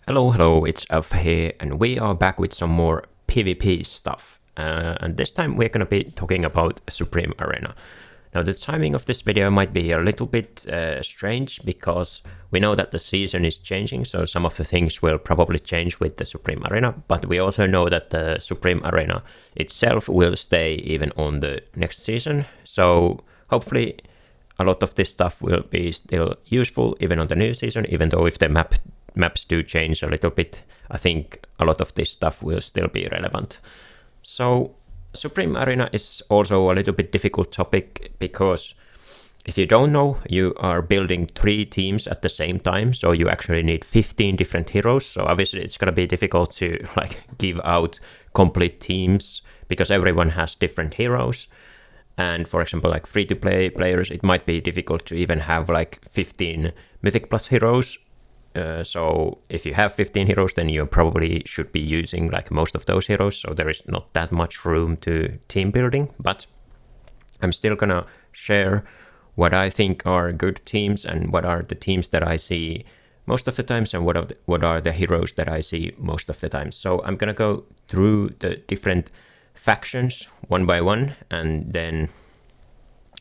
Hello, it's Alpha here, and we are back with some more PvP stuff. And this time we're gonna be talking about Supreme Arena. Now the timing of this video might be a little bit strange because we know that the season is changing, so some of the things will probably change with the Supreme Arena, but we also know that the Supreme Arena itself will stay even on the next season, so hopefully a lot of this stuff will be still useful even on the new season, even though if the maps do change a little bit, I think a lot of this stuff will still be relevant. So Supreme Arena is also a little bit difficult topic because if you don't know, you are building 3 teams at the same time, so you actually need 15 different heroes, so obviously it's gonna be difficult to give out complete teams because everyone has different heroes. And for example, free-to-play players, it might be difficult to even have 15 Mythic Plus heroes. So if you have 15 heroes, then you probably should be using most of those heroes, so there is not that much room to team building, but I'm still gonna share what I think are good teams and what are the teams that I see most of the times and what are the heroes that I see most of the time. So I'm gonna go through the different factions one by one and then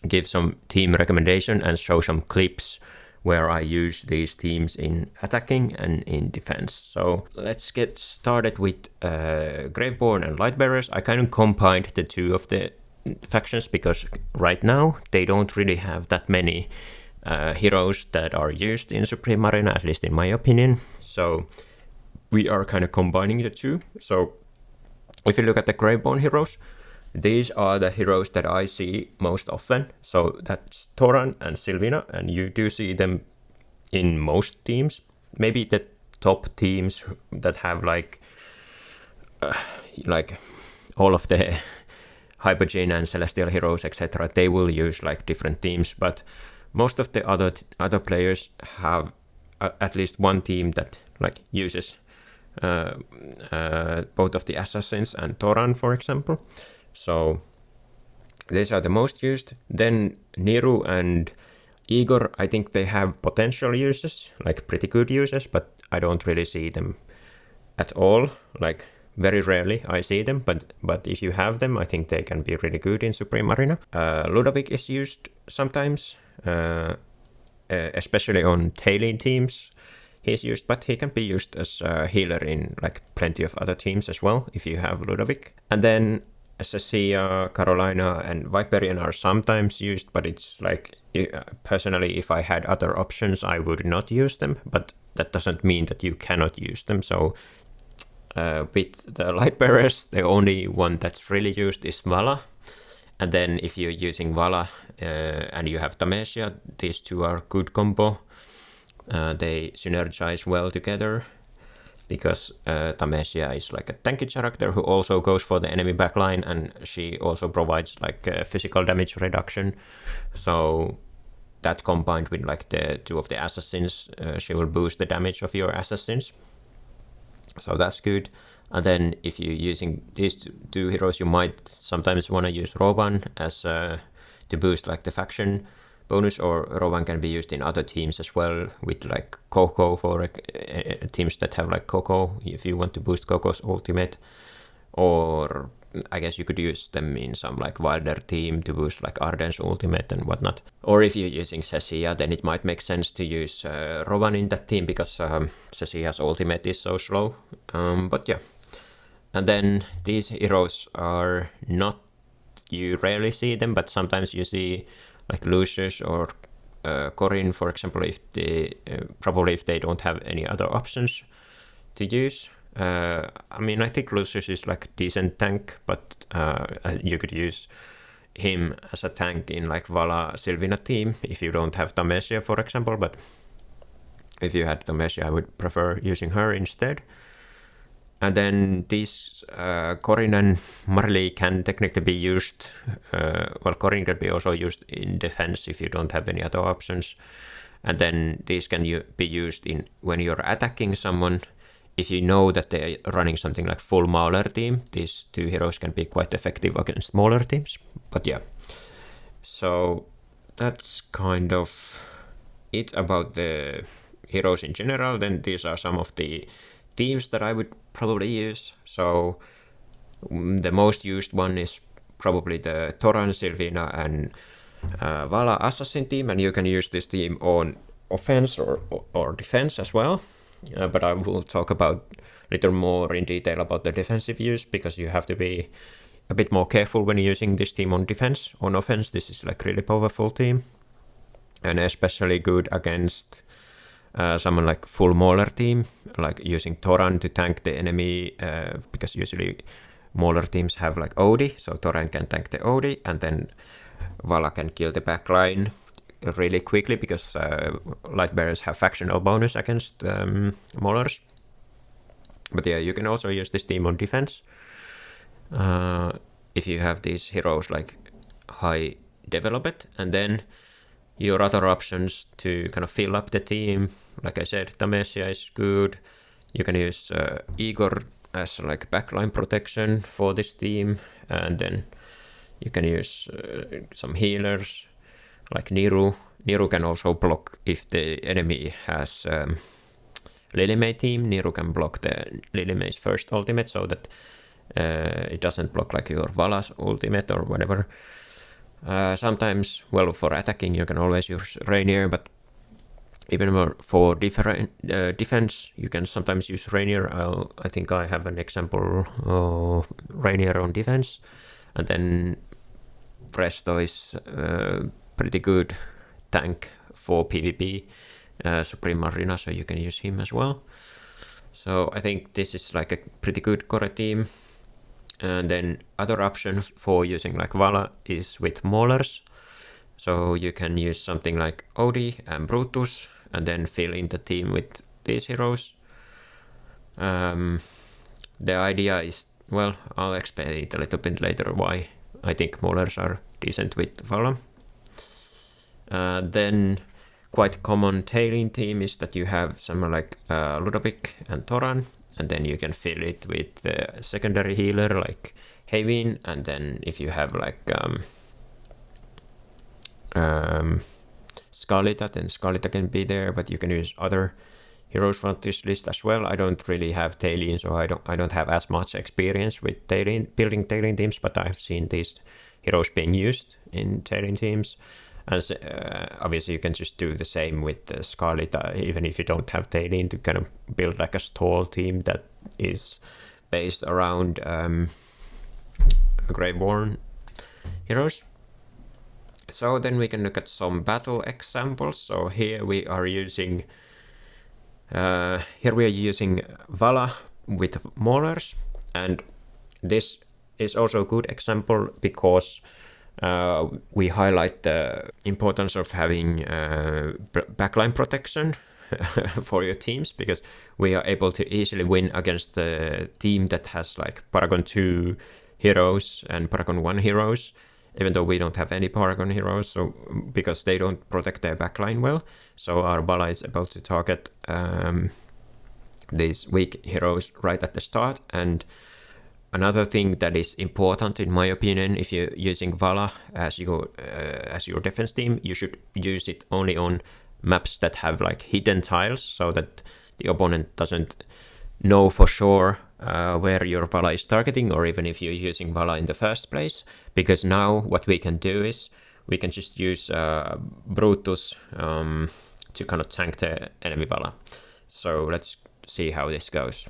give some team recommendation and show some clips where I use these teams in attacking and in defense. So let's get started with Graveborn and Lightbearers. I kind of combined the two of the factions because right now they don't really have that many heroes that are used in Supreme Arena, at least in my opinion. So we are kind of combining the two. So if you look at the Graveborn heroes, these are the heroes that I see most often. So that's Thoran and Sylvina, and you do see them in most teams. Maybe the top teams that have all of the Hypergene and Celestial heroes, etc. They will use different teams, but most of the other players have at least one team that uses both of the assassins and Thoran, for example. So these are the most used. Then Niru and Igor, I think they have potential uses, pretty good uses, but I don't really see them at all. Very rarely I see them, but if you have them, I think they can be really good in Supreme Arena. Ludovic is used sometimes, especially on tailing teams. He's used, but he can be used as a healer in plenty of other teams as well if you have Ludovic. And then Cecilia, Carolina, and Viperian are sometimes used, but it's personally, if I had other options, I would not use them, but that doesn't mean that you cannot use them. So with the Lightbearers, the only one that's really used is Vala. And then if you're using Vala and you have Tamesia, these two are good combo. They synergize well together because Tamesia is a tanky character who also goes for the enemy backline, and she also provides physical damage reduction. So that combined with the two of the assassins, she will boost the damage of your assassins. So that's good. And then if you're using these two heroes, you might sometimes want to use Roban as to boost the faction bonus, or Roban can be used in other teams as well with Coco for teams that have Coco, if you want to boost Coco's ultimate, or I guess you could use them in some wilder team to boost Arden's ultimate and whatnot. Or if you're using Cecilia, then it might make sense to use Roban in that team because Cecilia's ultimate is so slow. But yeah. And then these heroes are not, you rarely see them, but sometimes you see Lucius or Corin, for example, if they probably if they don't have any other options to use. I mean, I think Lucius is decent tank, but you could use him as a tank in Vala Sylvina team if you don't have Tamesia, for example. But if you had Tamesia, I would prefer using her instead. And then these Corin and Marley can technically be used, Corin can be also used in defense if you don't have any other options. And then these can be used in when you're attacking someone. If you know that they're running something full Mauler team, these two heroes can be quite effective against smaller teams. But yeah, so that's kind of it about the heroes in general. Then these are some of the teams that I would probably use. So the most used one is probably the Thoran, Sylvina, and Vala Assassin team, and you can use this team on offense or defense as well. But I will talk about a little more in detail about the defensive use, because you have to be a bit more careful when using this team on defense. On offense, this is like really powerful team, and especially good against someone like full Mauler team, like using Thoran to tank the enemy, because usually Mauler teams have like OD, so Thoran can tank the OD, and then Vala can kill the backline really quickly, because Lightbearers have factional bonus against Maulers. But yeah, you can also use this team on defense. If you have these heroes like high developed, and then your other options to kind of fill up the team, like I said, Tamesia is good. You can use Igor as like backline protection for this team, and then you can use some healers like Niru. Niru can also block if the enemy has Lilymay team. Niru can block the Lilymay's first ultimate, so that it doesn't block like your Vala's ultimate or whatever. Sometimes, well, for attacking you can always use Rainier, but even more for defense you can sometimes use Rainier. I think I have an example of Rainier on defense. And then Presto is pretty good tank for PvP, Supreme Marina, so you can use him as well. So I think this is like a pretty good core team. And then other option for using like Vala is with Maulers. So you can use something like Odie and Brutus, and then fill in the team with these heroes. The idea is, well, I'll explain it a little bit later why I think Maulers are decent with Vala. Then quite common tailing team is that you have someone like Ludovic and Thoran, and then you can fill it with a secondary healer like Havin, and then if you have like Skalita, then Skalita can be there, but you can use other heroes from this list as well. I don't really have tailing, so I don't have as much experience with building tailing teams, but I've seen these heroes being used in tailing teams. And obviously you can just do the same with the Skalita, even if you don't have tailing, to kind of build like a stall team that is based around Graveborn heroes. So then we can look at some battle examples. So here we are using Vala with Maulers, and this is also a good example because we highlight the importance of having backline protection for your teams, because we are able to easily win against the team that has like Paragon 2 heroes and Paragon 1 heroes, even though we don't have any Paragon heroes, so because they don't protect their backline well. So our Vala is able to target these weak heroes right at the start. And another thing that is important, in my opinion, if you're using Vala as your defense team, you should use it only on maps that have like hidden tiles, so that the opponent doesn't know for sure where your Vala is targeting, or even if you're using Vala in the first place. Because now what we can do is we can just use Brutus to kind of tank the enemy Vala. So let's see how this goes.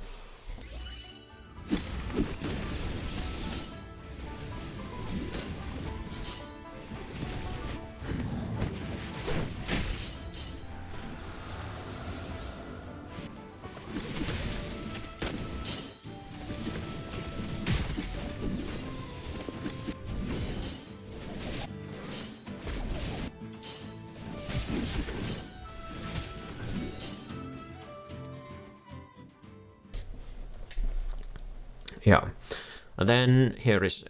Yeah, and then here is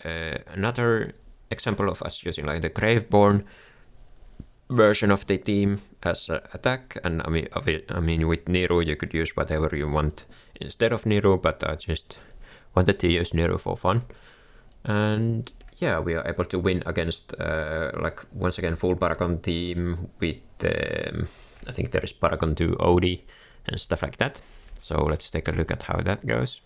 another example of us using like the Graveborn version of the team as an attack. And I mean with Niru you could use whatever you want instead of Niru, but I just wanted to use Niru for fun. And yeah, we are able to win against like once again full Paragon team with I think there is Paragon 2 OD and stuff like that. So let's take a look at how that goes.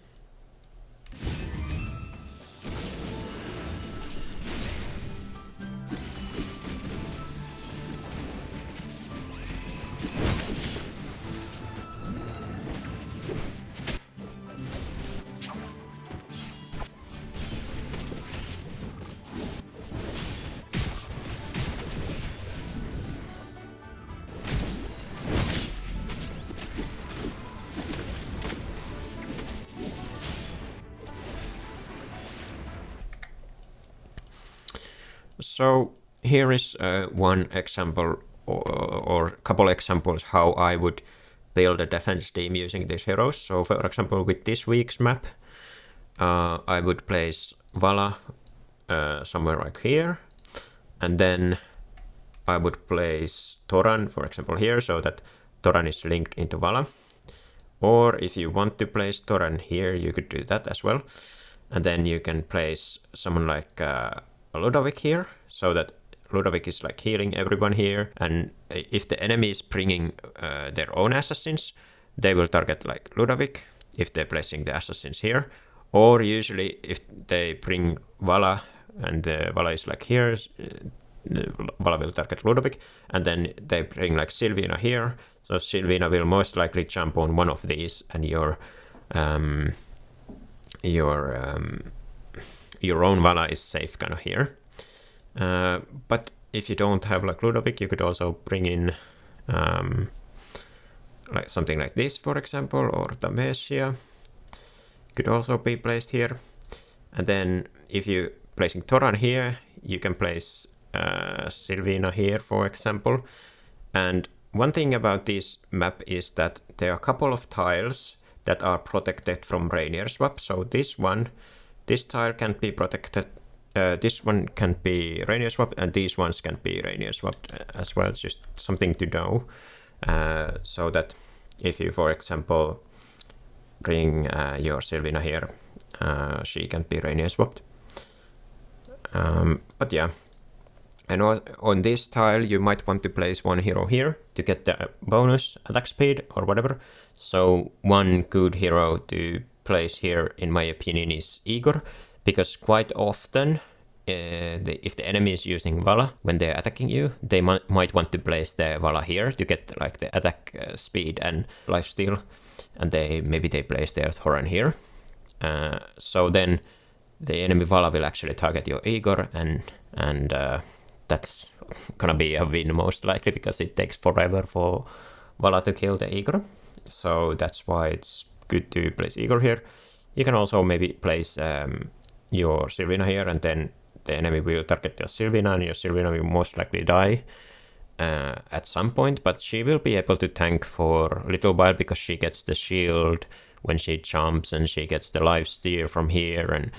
So here is one example or a couple examples how I would build a defense team using these heroes. So for example, with this week's map, I would place Vala somewhere like here, and then I would place Toran, for example, here, so that Toran is linked into Vala. Or if you want to place Toran here, you could do that as well. And then you can place someone like Ludovic here, so that Ludovic is like healing everyone here. And if the enemy is bringing their own assassins, they will target like Ludovic if they're placing the assassins here. Or usually if they bring Vala and Vala is like here, Vala will target Ludovic, and then they bring like Sylvina here. So Sylvina will most likely jump on one of these, and your own Vala is safe kind of here. But if you don't have like Ludovic, you could also bring in like something like this, for example, or Tamesia could also be placed here. And then if you're placing Toran here, you can place Sylvina here, for example. And one thing about this map is that there are a couple of tiles that are protected from Rainier swap. So this tile can be protected. This one can be Rainier swap, and these ones can be Rainier swapped as well. It's just something to know. So that if you, for example, bring your Sylvina here, she can be Rainier swapped. But yeah. And on this tile, you might want to place one hero here to get the bonus attack speed or whatever. So one good hero to place here, in my opinion, is Igor, because quite often, if the enemy is using Vala when they're attacking you, they might want to place the Vala here to get like the attack speed and lifesteal, and maybe they place their Thoran here. So then the enemy Vala will actually target your Igor, and that's gonna be a win most likely, because it takes forever for Vala to kill the Igor. So that's why it's good to place Igor here. You can also maybe place your Sylvina here, and then the enemy will target your Sylvina, and your Sylvina will most likely die at some point, but she will be able to tank for a little while because she gets the shield when she jumps, and she gets the lifesteal from here,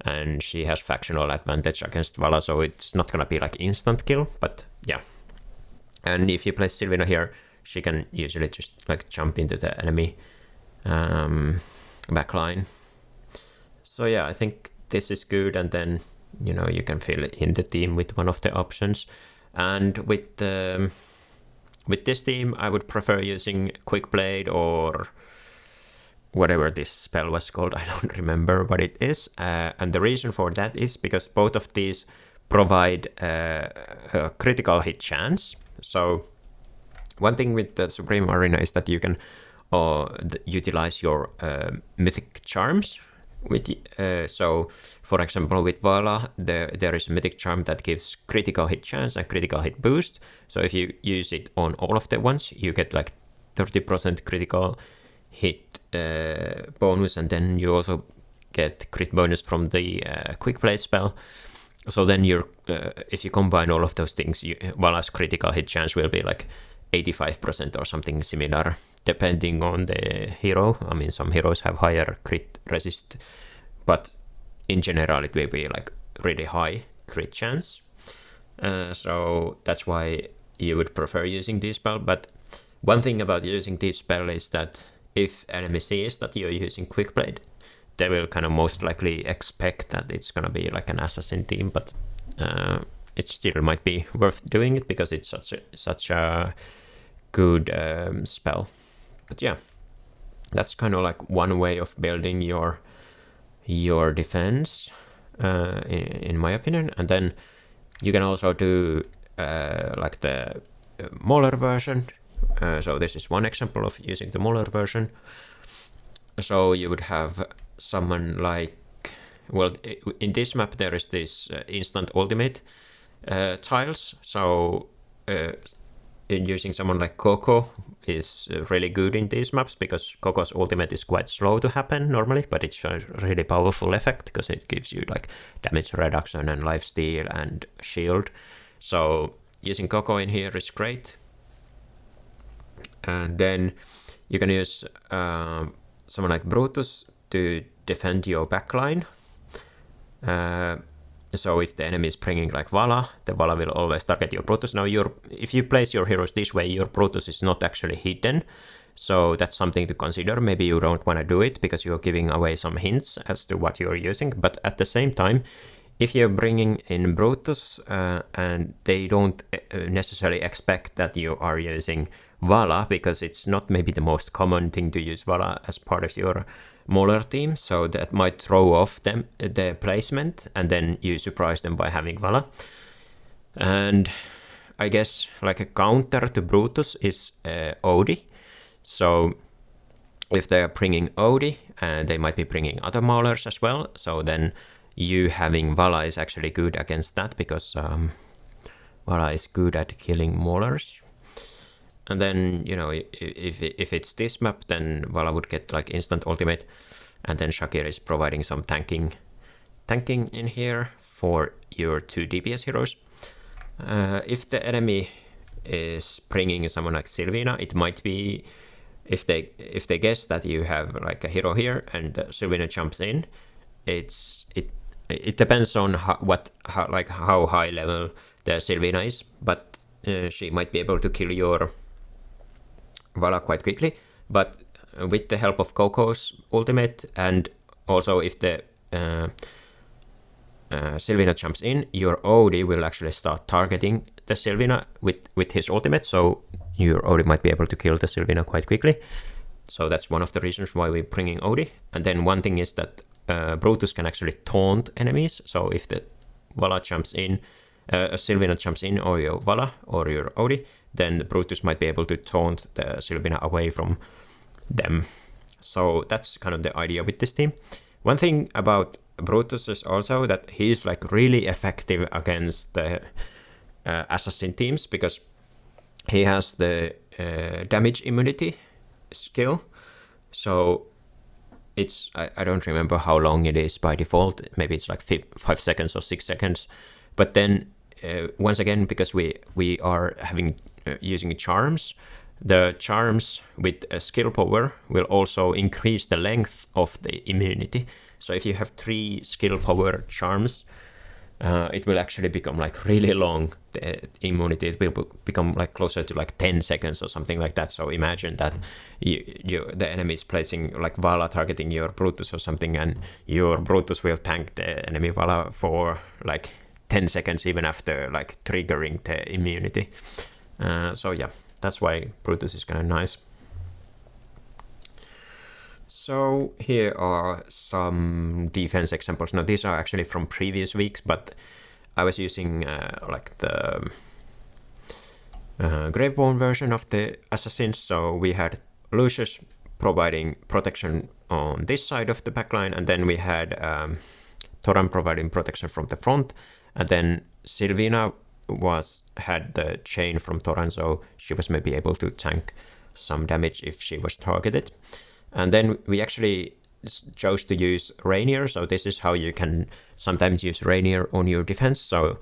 and she has factional advantage against Vala, so it's not gonna be like instant kill, but yeah. And if you place Sylvina here, she can usually just like jump into the enemy backline. So yeah, I think this is good, and then you can fill in the team with one of the options. And with this team, I would prefer using Quick Blade or whatever this spell was called. I don't remember what it is. And the reason for that is because both of these provide a critical hit chance. So one thing with the Supreme Arena is that you can utilize your mythic charms. So for example, with Vala, there is a mythic charm that gives critical hit chance and critical hit boost. So if you use it on all of the ones, you get like 30% critical hit bonus, and then you also get crit bonus from the Quick Blade spell. So then if you combine all of those things, Vala's critical hit chance will be like 85% or something similar, depending on the hero. I mean, some heroes have higher crit resist, but in general it will be like really high crit chance. So that's why you would prefer using this spell. But one thing about using this spell is that if enemy sees that you're using Quick Blade, they will kind of most likely expect that it's gonna be like an assassin team, but it still might be worth doing it because it's such a good spell. But yeah, that's kind of like one way of building your defense, in my opinion. And then you can also do like the Mauler version. So this is one example of using the Mauler version. So you would have someone like, well, in this map there is this instant ultimate tiles. So using someone like Coco is really good in these maps, because Coco's ultimate is quite slow to happen normally, but it's a really powerful effect because it gives you like damage reduction and lifesteal and shield. So using Coco in here is great. And then you can use someone like Brutus to defend your backline. So if the enemy is bringing like Vala, the Vala will always target your Brutus. Now, if you place your heroes this way, your Brutus is not actually hidden. So that's something to consider. Maybe you don't want to do it because you're giving away some hints as to what you're using. But at the same time, if you're bringing in Brutus and they don't necessarily expect that you are using Vala, because it's not maybe the most common thing to use Vala as part of your Mauler team, so that might throw off their placement, and then you surprise them by having Vala. And I guess like a counter to Brutus is Odie. So if they're bringing Odie, they might be bringing other Maulers as well. So then you having Vala is actually good against that, because Vala is good at killing Maulers. And then, you know, if it's this map, then Vala would get like instant ultimate, and then Shakir is providing some tanking in here for your 2 DPS heroes. If the enemy is bringing someone like Sylvina, it might be, if they guess that you have like a hero here and Sylvina jumps in, it depends on how high level the Sylvina is, but she might be able to kill your Vala quite quickly. But with the help of Coco's ultimate, and also if the Sylvina jumps in, your Odie will actually start targeting the Sylvina with his ultimate, so your Odie might be able to kill the Sylvina quite quickly. So that's one of the reasons why we're bringing Odie. And then one thing is that Brutus can actually taunt enemies, so if the Vala jumps in, Sylvina jumps in, or your Vala or your Odie, then Brutus might be able to taunt the Sylvina away from them. So that's kind of the idea with this team. One thing about Brutus is also that he's like really effective against the assassin teams, because he has the damage immunity skill. So it's, I don't remember how long it is by default. Maybe it's like 5 seconds or 6 seconds. But then once again, because we are using charms, the charms with a skill power will also increase the length of the immunity. So if you have 3 skill power charms, it will actually become like really long. The immunity, it will become like closer to like 10 seconds or something like that. So imagine that the enemy is placing like Vala targeting your Brutus or something, and your Brutus will tank the enemy Vala for like 10 seconds even after like triggering the immunity. So yeah, that's why Brutus is kind of nice. So here are some defense examples. Now these are actually from previous weeks, but I was using like the Graveborn version of the Assassins. So we had Lucius providing protection on this side of the backline, and then we had Thoran providing protection from the front, and then Sylvina had the chain from Thoran, so she was maybe able to tank some damage if she was targeted. And then we actually chose to use Rainier, so this is how you can sometimes use Rainier on your defense. So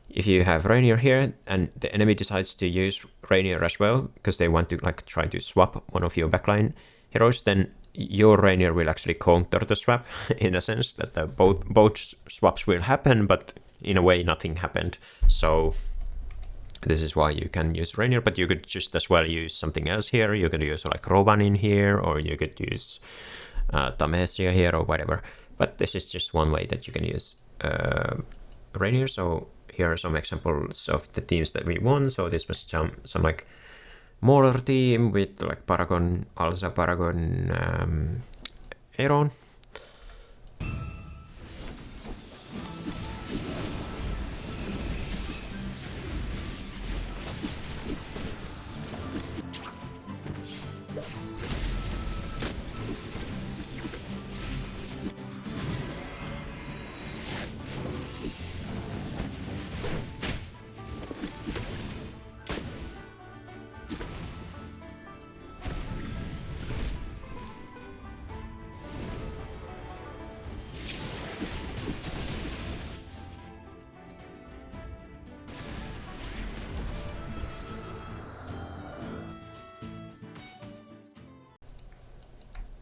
if you have Rainier here and the enemy decides to use Rainier as well, because they want to like try to swap one of your backline heroes, then your Rainier will actually counter the swap in a sense that both swaps will happen, but in a way nothing happened. So this is why you can use Rainier, but you could just as well use something else here. You could use like Roban in here, or you could use Tamesia here or whatever. But this is just one way that you can use Rainier. So here are some examples of the teams that we won. So this was some like Mauler team with like Paragon, Alza, Paragon, Aeron.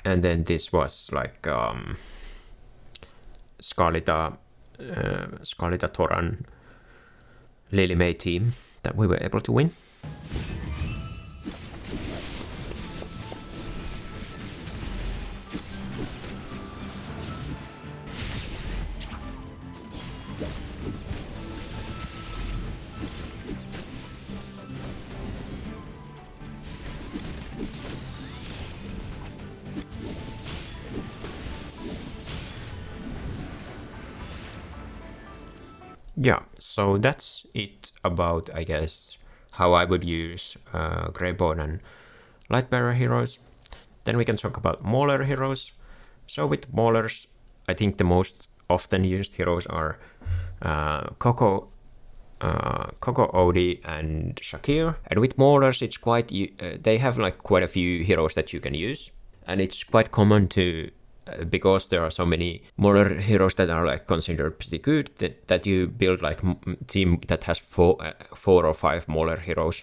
And then this was like Scarletta Thoran Lily May team that we were able to win. Yeah, so that's it about, I guess, how I would use Graveborn and Lightbearer heroes. Then we can talk about Mauler heroes. So with Maulers, I think the most often used heroes are Coco, Odie, and Shakir. And with Maulers, it's quite they have like quite a few heroes that you can use, and it's quite common to because there are so many Mauler heroes that are like considered pretty good that you build like team that has 4 or 5 Mauler heroes.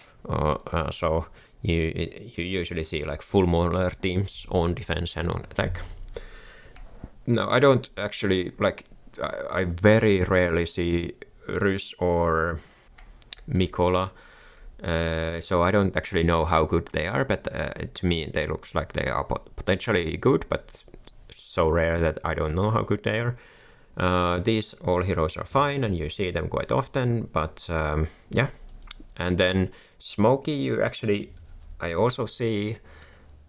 So you usually see like full Mauler teams on defense and on attack. No, I don't actually like. I very rarely see Rus or Mikola, so I don't actually know how good they are. But to me, they looks like they are potentially good, but so rare that I don't know how good they are. These all heroes are fine, and you see them quite often. But yeah, and then Smokey, I also see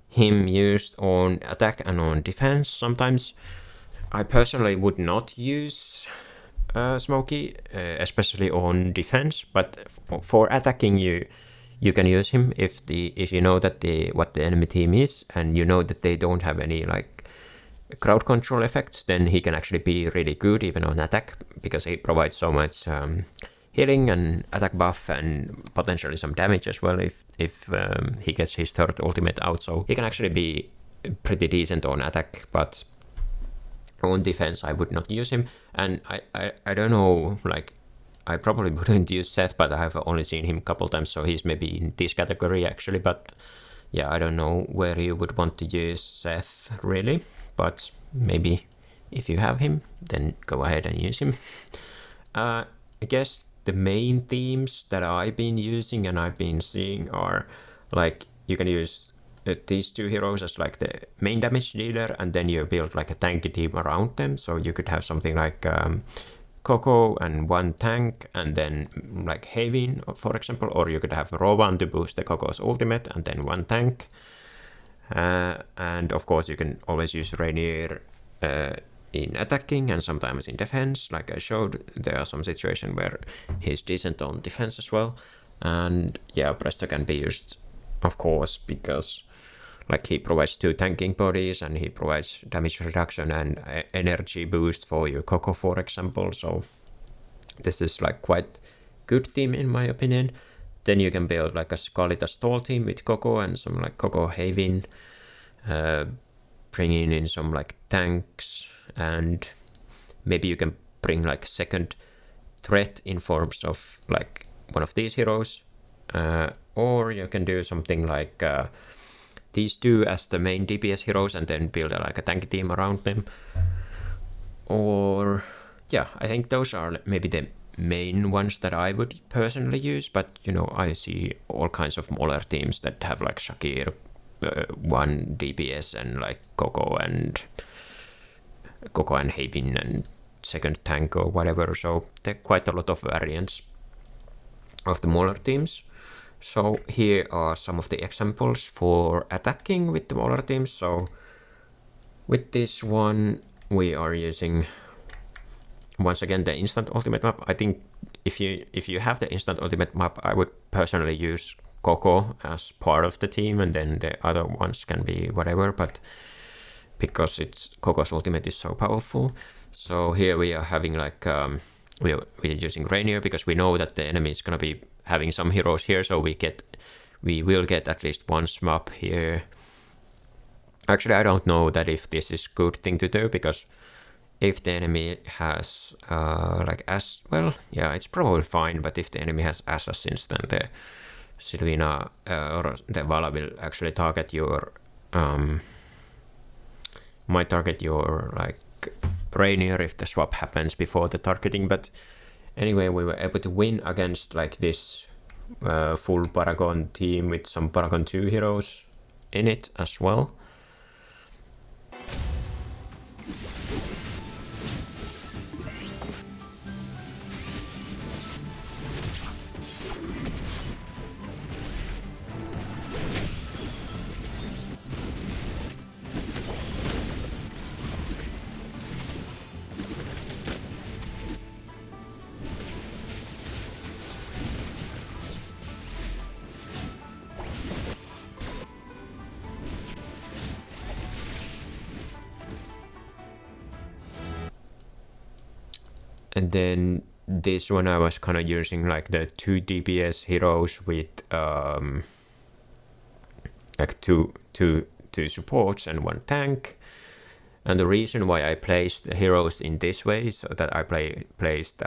him used on attack and on defense sometimes. I personally would not use Smokey, especially on defense, but for attacking you can use him if you know that what the enemy team is, and you know that they don't have any like crowd control effects, then he can actually be really good even on attack, because he provides so much healing and attack buff and potentially some damage as well if he gets his third ultimate out. So he can actually be pretty decent on attack, but on defense I would not use him. And I don't know, like I probably wouldn't use Seth, but I have only seen him a couple times, so he's maybe in this category actually. But yeah, I don't know where you would want to use Seth really, but maybe if you have him, then go ahead and use him. I guess the main themes that I've been using and I've been seeing are like you can use these 2 heroes as like the main damage dealer, and then you build like a tanky team around them. So you could have something like Coco and 1 tank, and then like Havin, for example, or you could have Rowan to boost the Coco's ultimate, and then 1 tank. And of course you can always use Rainier in attacking and sometimes in defense. Like I showed, there are some situations where he's decent on defense as well. And yeah, Presto can be used, of course, because like he provides 2 tanking bodies and he provides damage reduction and energy boost for your Coco, for example. So this is like quite good team in my opinion. Then you can build like a Scarletta stall team with Coco and some like Coco Havin, bringing in some like tanks, and maybe you can bring like second threat in forms of like one of these heroes, or you can do something like these 2 as the main DPS heroes and then build like a tanky team around them. Or yeah, I think those are maybe the main ones that I would personally use, but you know, I see all kinds of Mauler teams that have like Shakir, 1 DPS and like Coco and Havin and second tank or whatever. So there are quite a lot of variants of the Mauler teams. So here are some of the examples for attacking with the Mauler teams. So with this one, we are using once again the instant ultimate map. I think if you have the instant ultimate map, I would personally use Coco as part of the team, and then the other ones can be whatever. But because Coco's ultimate is so powerful, so here we are having like we're using Rainier because we know that the enemy is gonna be having some heroes here, so we will get at least one swap here. Actually, I don't know that if this is good thing to do, because if the enemy has it's probably fine, but if the enemy has assassins, then the Sylvina or the Vala will actually target your might target your like Rainier if the swap happens before the targeting. But anyway, we were able to win against like this full Paragon team with some Paragon 2 heroes in it as well. And then this one I was kind of using like the 2 DPS heroes with like two supports and 1 tank. And the reason why I placed the heroes in this way, so that I placed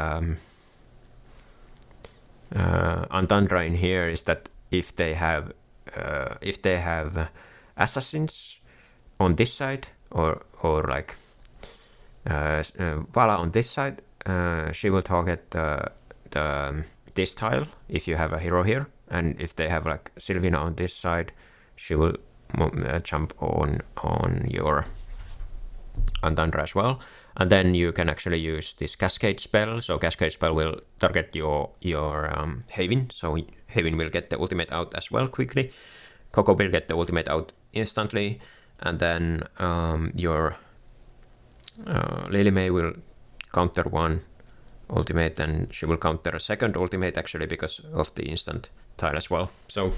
Antandra in here, is that if they have assassins on this side, or like Vala on this side, she will target this tile if you have a hero here, and if they have like Sylvina on this side, she will jump on your Antandra as well. And then you can actually use this Cascade spell. So Cascade spell will target your Haven, so Haven will get the ultimate out as well quickly. Coco will get the ultimate out instantly, and then your Lily May will counter 1 ultimate, and she will counter a 2nd ultimate actually because of the instant tile as well. So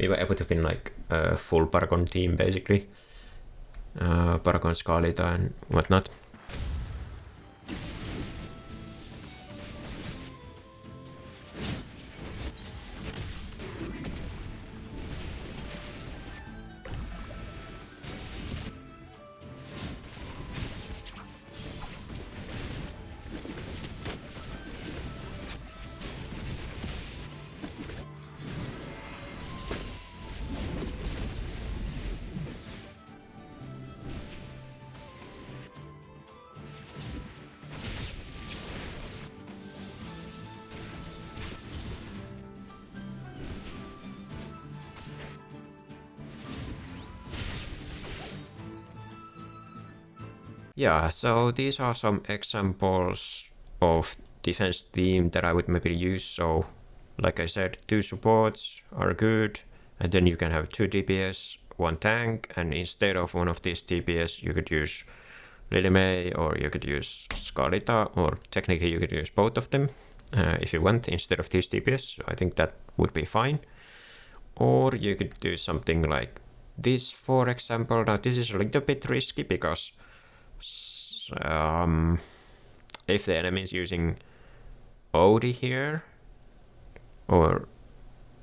we were able to win like a full Paragon team basically, Paragon Scarlita and whatnot. Yeah, so these are some examples of defense theme that I would maybe use. So like I said, 2 supports are good, and then you can have 2 DPS, 1 tank, and instead of one of these DPS you could use Lily May, or you could use Scarlita, or technically you could use both of them if you want instead of these DPS. So I think that would be fine. Or you could do something like this, for example. Now this is a little bit risky because if the enemy is using Odie here, or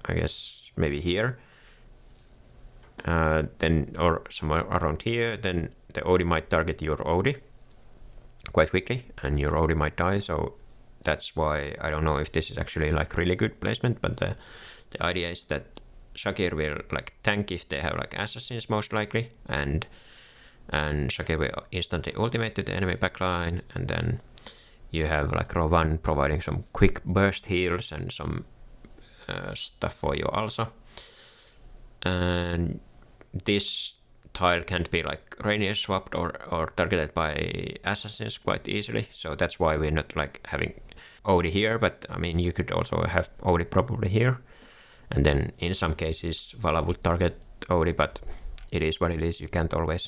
I guess maybe here, then or somewhere around here, then the Odie might target your Odie quite quickly, and your Odie might die. So that's why I don't know if this is actually like really good placement, but the idea is that Shakir will like tank if they have like assassins most likely, and Shakir will instantly ultimate to the enemy backline, and then you have like Rovan providing some quick burst heals and some stuff for your Alsa. And this tile can't be like Rainier swapped or targeted by assassins quite easily, so that's why we're not like having Odie here. But I mean, you could also have Odie probably here, And then in some cases Vala would target Odie, but it is what it is. You can't always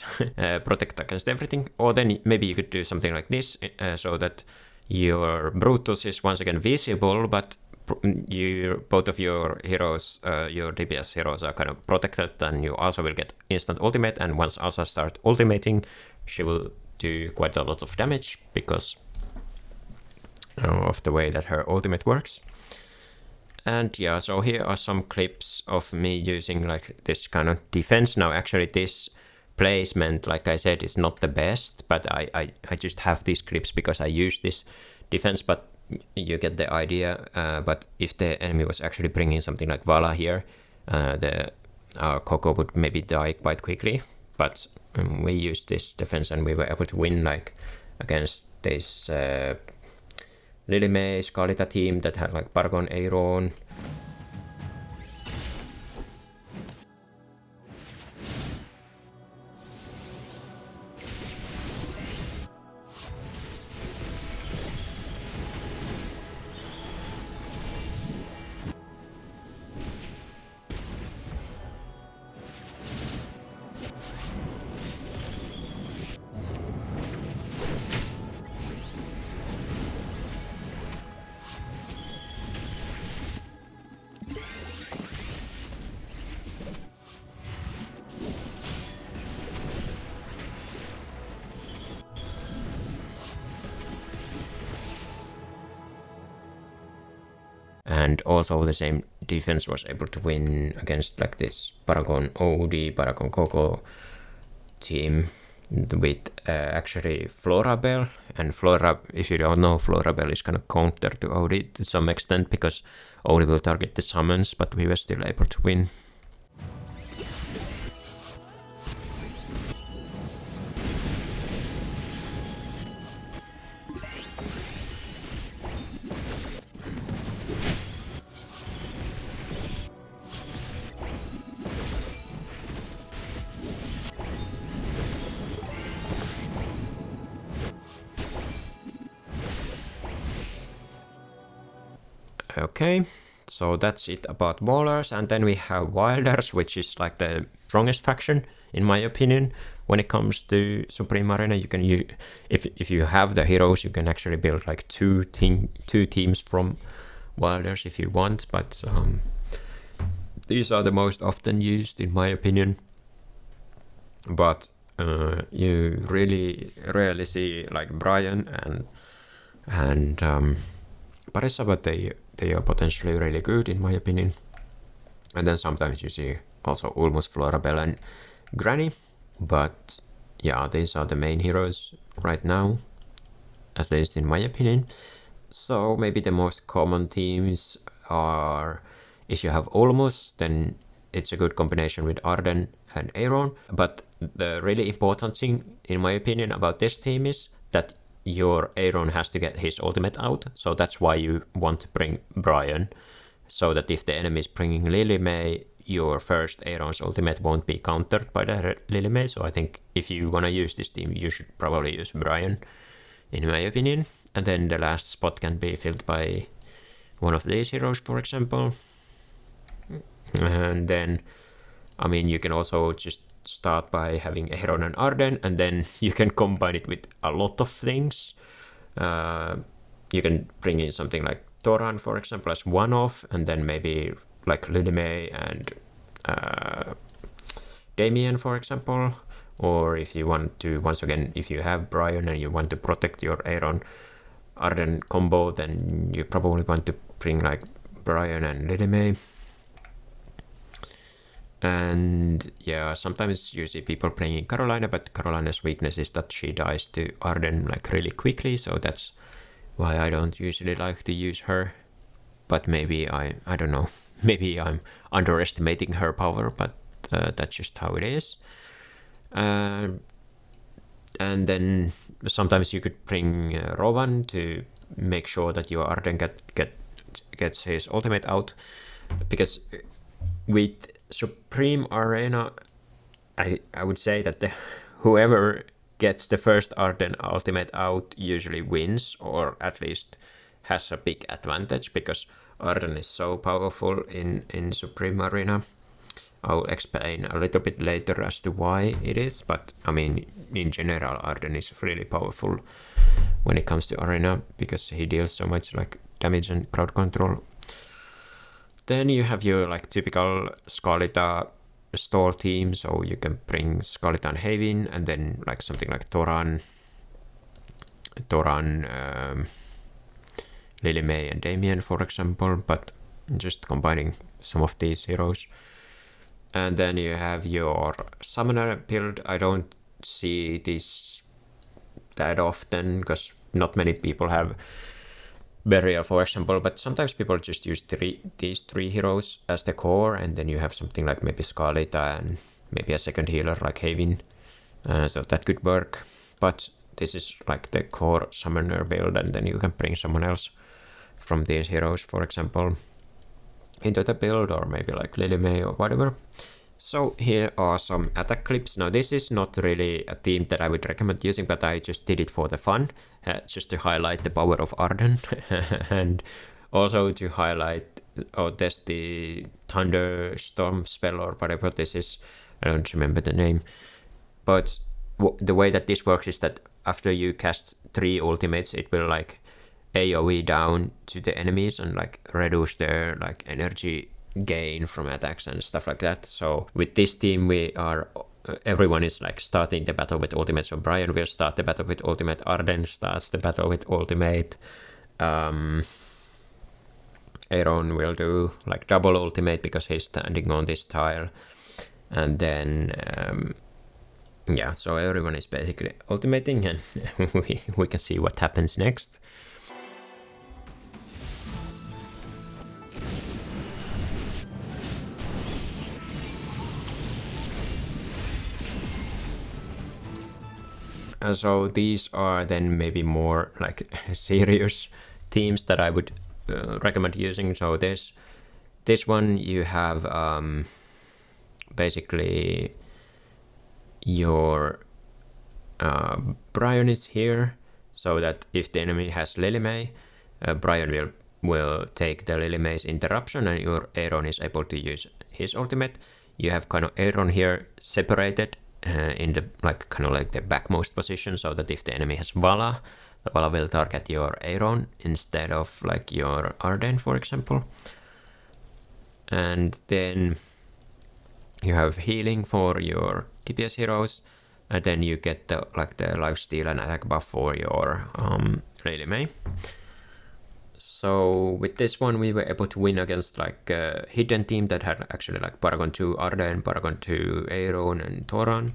protect against everything. Or then maybe you could do something like this, so that your Brutus is once again visible, but both of your heroes, your DPS heroes, are kind of protected, and you also will get instant ultimate. And once Asa starts ultimating, she will do quite a lot of damage because of the way that her ultimate works. And yeah, so here are some clips of me using like this kind of defense. Now actually this placement, like I said, is not the best, but I just have these clips because I use this defense, but you get the idea. But if the enemy was actually bringing something like Vala here, our Coco would maybe die quite quickly. But we used this defense and we were able to win like against this Lily May Scarletta team that had like Paragon, Aeron. And also the same defense was able to win against like this Paragon OD, Paragon Coco team with actually Florabelle. And Flora, if you don't know, Florabelle is kind of counter to OD to some extent because OD will target the summons, but we were still able to win. Okay, so that's it about Maulers, and then we have Wilders, which is like the strongest faction in my opinion. When it comes to Supreme Arena, you can if you have the heroes, you can actually build like two teams from Wilders if you want, but these are the most often used in my opinion. But you really rarely see like Brian and Parissa, but they are potentially really good in my opinion. And then sometimes you see also Ulmus, Florabelle and Granny, but yeah, these are the main heroes right now, at least in my opinion. So maybe the most common teams are, if you have Ulmus, then it's a good combination with Arden and Aeron. But the really important thing, in my opinion, about this team is that your Aeron has to get his ultimate out. So that's why you want to bring Brian, so that if the enemy is bringing Lily May, your first Aeron's ultimate won't be countered by the Lily May. So I think if you want to use this team, you should probably use Brian, in my opinion. And then the last spot can be filled by one of these heroes, for example. And then, I mean, you can also just start by having Aeron and Arden, and then you can combine it with a lot of things. You can bring in something like Toran, for example, as one-off, and then maybe like Lily May and Damien, for example. Or if you want to, once again, if you have Brian and you want to protect your Aeron Arden combo, then you probably want to bring like Brian and Lily May. And yeah, sometimes you see people playing Carolina, but Carolina's weakness is that she dies to Arden like really quickly, so that's why I don't usually like to use her. But maybe I don't know, maybe I'm underestimating her power, but that's just how it is. And then sometimes you could bring Rowan to make sure that your Arden gets his ultimate out, because with Supreme Arena, I would say that whoever gets the first Arden ultimate out usually wins, or at least has a big advantage, because Arden is so powerful in Supreme Arena. I'll explain a little bit later as to why it is, but I mean, in general, Arden is really powerful when it comes to Arena because he deals so much like damage and crowd control. Then you have your like typical Skalita stall team, so you can bring Skalita and Haven, and then like something like Toran, Lily May and Damien, for example, but just combining some of these heroes. And then you have your summoner build. I don't see this that often because not many people have Burial, for example, but sometimes people just use these three heroes as the core, and then you have something like maybe Skalita and maybe a second healer like Haven, so that could work. But this is like the core summoner build, and then you can bring someone else from these heroes, for example, into the build, or maybe like Lily May or whatever. So here are some attack clips. Now this is not really a theme that I would recommend using, but I just did it for the fun, just to highlight the power of Arden and also to highlight or test the thunderstorm spell or whatever this is. I don't remember the name. But the way that this works is that after you cast 3 ultimates, it will like AoE down to the enemies and like reduce their like energy gain from attacks and stuff like that. So with this team, we are everyone is like starting the battle with ultimate. So Brian will start the battle with ultimate. Arden starts the battle with ultimate. Aaron will do like double ultimate because he's standing on this tile, and then yeah, so everyone is basically ultimating, and we can see what happens next. So these are then maybe more like serious themes that I would recommend using. So this one you have basically your Brian is here, so that if the enemy has Lily May, Brian will take the Lily May's interruption, and your Aaron is able to use his ultimate. You have kind of Aaron here separated in the like kind of like the backmost position, so that if the enemy has Vala, the Vala will target your Aaron instead of like your Arden, for example. And then you have healing for your DPS heroes, and then you get the like the lifesteal and attack buff for your Lily May. So with this one, we were able to win against like a hidden team that had actually like Paragon 2 Arden, Paragon 2 Aaron, and Toran.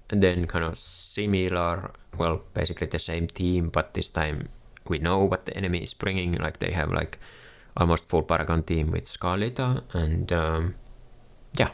And then kind of similar, well, basically the same team, but this time we know what the enemy is bringing. Like they have like almost full Paragon team with Skalita, and yeah.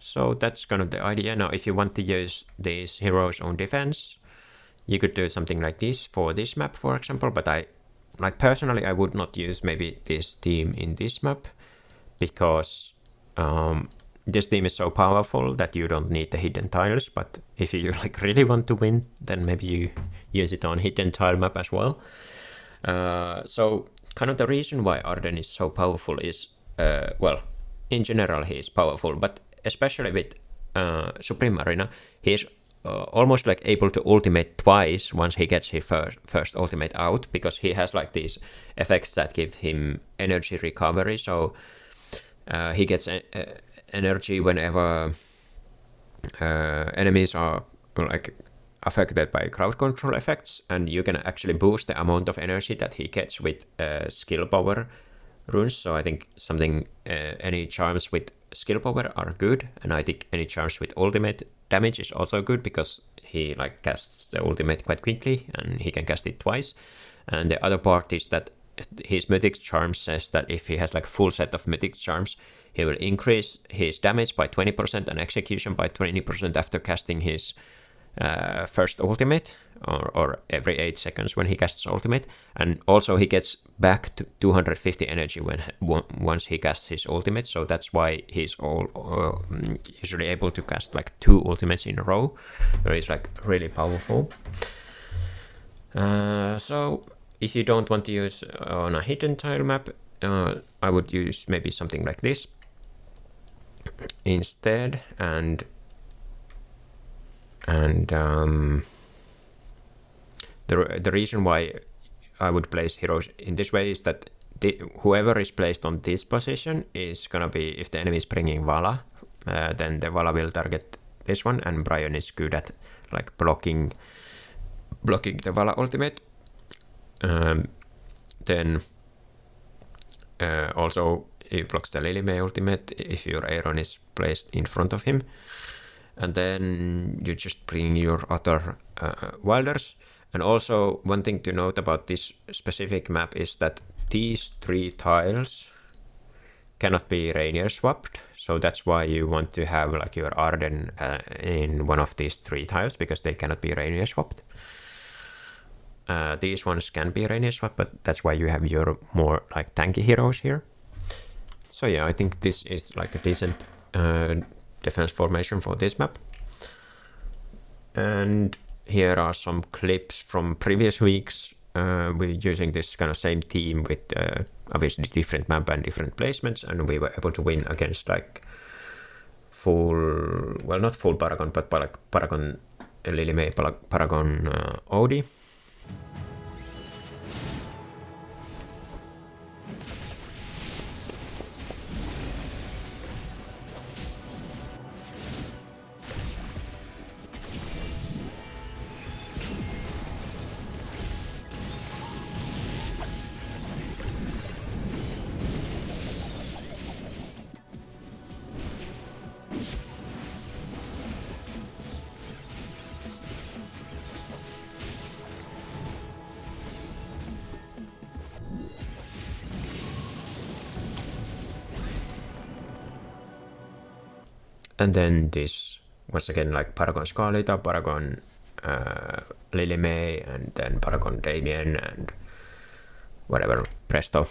So that's kind of the idea. Now, if you want to use these heroes on defense, you could do something like this for this map, for example. But I, like personally, I would not use maybe this team in this map, because this team is so powerful that you don't need the hidden tiles. But if you like really want to win, then maybe you use it on hidden tile map as well. So kind of the reason why Arden is so powerful is, well, in general he is powerful, but especially with Supreme Arena, he is almost like able to ultimate twice once he gets his first ultimate out, because he has like these effects that give him energy recovery. So he gets energy whenever enemies are like affected by crowd control effects, and you can actually boost the amount of energy that he gets with skill power runes. So I think any charms with skill power are good, and I think any charms with ultimate damage is also good, because he like casts the ultimate quite quickly and he can cast it twice. And the other part is that his mythic charm says that if he has like full set of mythic charms, he will increase his damage by 20% and execution by 20% after casting his first ultimate, or every 8 seconds when he casts ultimate. And also he gets back to 250 energy once he casts his ultimate, so that's why he's usually able to cast like 2 ultimates in a row, where he's like really powerful. So if you don't want to use on a hidden tile map, I would use maybe something like this instead. And the reason why I would place heroes in this way is that whoever is placed on this position is gonna be, if the enemy is bringing Vala, then the Vala will target this one, and Brian is good at like blocking the Vala ultimate. Then also he blocks the Lily May ultimate if your Aeron is placed in front of him. And then you just bring your other wilders. And also one thing to note about this specific map is that these 3 tiles cannot be Rainier swapped. So that's why you want to have like your Arden in one of these 3 tiles, because they cannot be Rainier swapped. These ones can be Rainier swapped, but that's why you have your more like tanky heroes here. So yeah, I think this is like a decent defense formation for this map. And here are some clips from previous weeks. We're using this kind of same team with obviously different map and different placements, and we were able to win against like full, well, not full Paragon, but like Paragon Lily May, Paragon Odie. And then this, once again, like Paragon Scarletta, Paragon Lily May, and then Paragon Damien, and whatever, presto.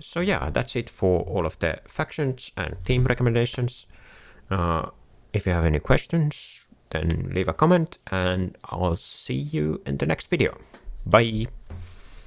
So yeah, that's it for all of the factions and team recommendations. If you have any questions, then leave a comment, and I'll see you in the next video. Bye!